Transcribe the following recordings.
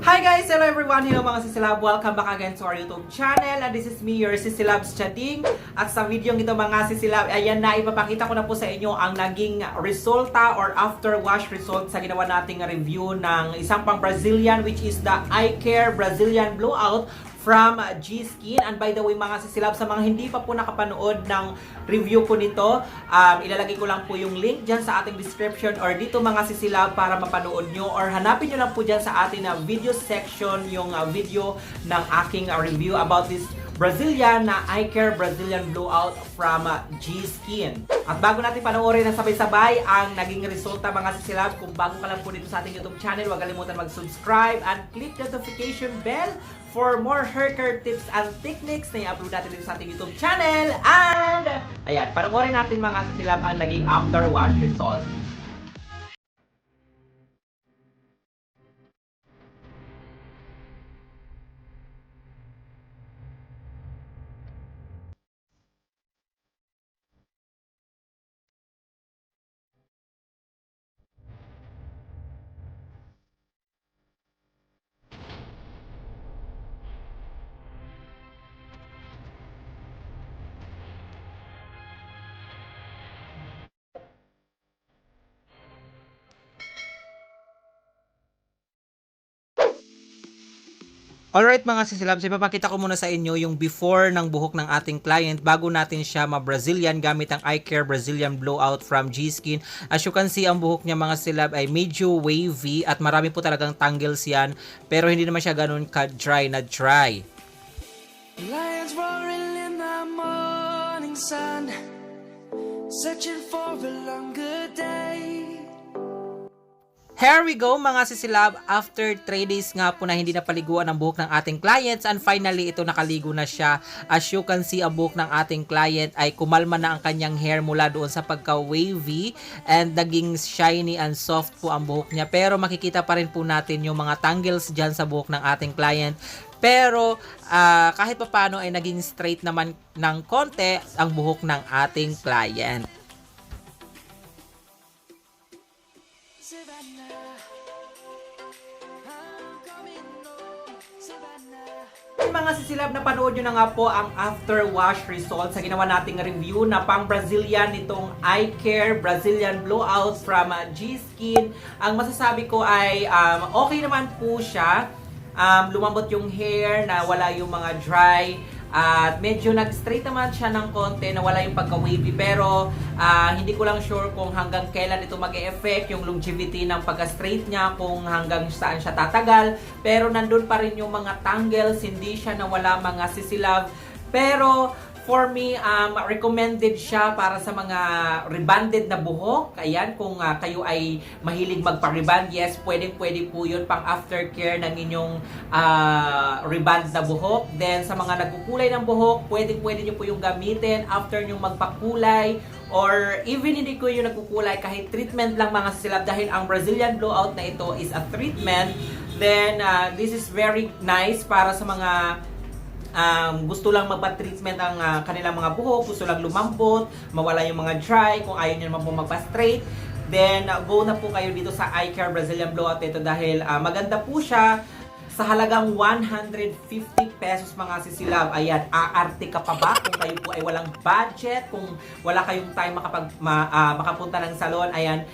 Hi guys! Hello everyone! Hello mga Sisilab! Welcome back again to our YouTube channel. And this is me, your Sisilabs Chading. At sa video ito mga Sisilab, ayan na, ipapakita ko na po sa inyo ang naging resulta or after wash result sa ginawa nating review ng isang pang Brazilian, which is the Eye Care Brazilian Blowout from G-Skin. And by the way mga Sisilab, sa mga hindi pa po nakapanood ng review po nito, ilalagay ko lang po yung link dyan sa ating description or dito mga Sisilab para mapanood nyo, or hanapin nyo lang po dyan sa ating video section yung video ng aking review about this Brazilian na Eye Care Brazilian Blowout from G-Skin. At bago natin panoorin ng sabay-sabay ang naging resulta mga Sisilab, kung bago ka lang po dito sa ating YouTube channel, huwag kalimutan mag-subscribe and click the notification bell for more hair care tips and techniques na i-upload natin dito sa ating YouTube channel. And ayan, panoorin natin mga Sisilab ang naging after wash result. Alright mga Sisilabs, ipapakita ko muna sa inyo yung before ng buhok ng ating client bago natin siya ma-Brazilian gamit ang Eye Care Brazilian Blowout from G-Skin. As you can see, ang buhok niya mga Sisilab ay medyo wavy at marami po talagang tangles yan, pero hindi naman siya ganun ka-dry na dry. Lions roaring in the morning sun, searching for a longer day. Here we go mga Sisilab, after 3 days nga po na hindi napaliguan ang buhok ng ating clients, and finally ito nakaligo na siya. As you can see, ang buhok ng ating client ay kumalma na ang kanyang hair mula doon sa pagka-wavy and naging shiny and soft po ang buhok niya. Pero makikita pa rin po natin yung mga tangles dyan sa buhok ng ating client. Pero kahit pa paano ay naging straight naman ng konti ang buhok ng ating client. Mga Sisilab, napanood nyo na nga po ang after wash result sa ginawa nating review na pang Brazilian nitong Eye Care Brazilian Blowout from G-Skin. Ang masasabi ko ay okay naman po siya. Lumambot yung hair, na wala yung mga dry, at medyo nag-straight naman siya ng konti, na wala yung pagka-wavy, pero hindi ko lang sure kung hanggang kailan ito mag-e-effect yung longevity ng pagka-straight niya, kung hanggang saan siya tatagal. Pero nandun pa rin yung mga tangles, hindi siya nawala mga Sisilab. Pero for me, recommended siya para sa mga rebonded na buhok. Ayan, kung kayo ay mahilig magpa-rebond, yes, pwede po yun pang aftercare ng inyong rebond na buhok. Then, sa mga nagkukulay ng buhok, pwede nyo po yung gamitin after nyo magpakulay. Or even hindi ko yung nagkukulay, kahit treatment lang mga Sisilab, dahil ang Brazilian Blowout na ito is a treatment. Then, this is very nice para sa mga gusto lang magpa-treatment ang kanilang mga buhok, gusto lang lumambot, mawala yung mga dry, kung ayaw nyo naman po magpa-straight, then go na po kayo dito sa Eye Care Brazilian Blowout ito, dahil maganda po siya sa halagang 150 pesos mga Sisilab. Ayan, aarte ka pa ba kung kayo po ay walang budget, kung wala kayong time makapunta ng salon. Ayan,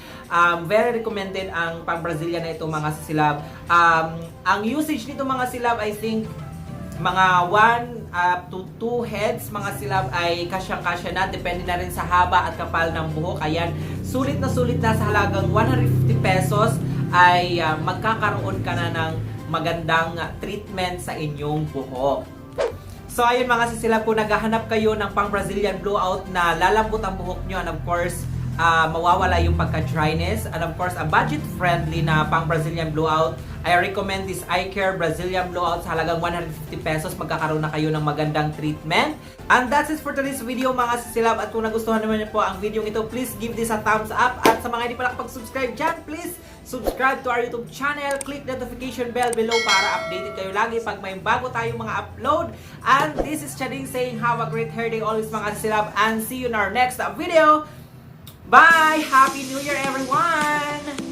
very recommended ang pang Brazilian na ito mga Sisilab. Ang usage nito mga Silab, I think mga 1 to 2 heads mga Silab ay kasyang-kasya na, depende na rin sa haba at kapal ng buhok. Ayan, sulit na sa halagang 150 pesos ay magkakaroon ka na ng magandang treatment sa inyong buhok. So ayun mga Sisilab, kung naghahanap kayo ng pang Brazilian Blowout na lalambot ang buhok nyo, and of course mawawala yung pagka-dryness, and of course a budget-friendly na pang Brazilian Blowout, I recommend this Eye Care Brazilian Blowout sa halagang 150 pesos. Magkakaroon na kayo ng magandang treatment. And that's it for today's video mga Sisilab. At kung nagustuhan naman niyo po ang video ito, please give this a thumbs up. At sa mga hindi pa nakapag-subscribe dyan, please subscribe to our YouTube channel. Click the notification bell below para updated kayo lagi pag may bago tayong mga upload. And this is Chading saying have a great hair day always mga Sisilab. And see you in our next video. Bye! Happy New Year everyone!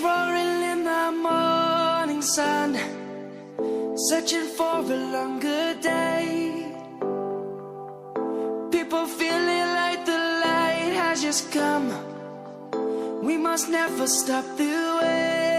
roaring in the morning sun, searching for a longer day. People feeling like the light has just come. We must never stop the way.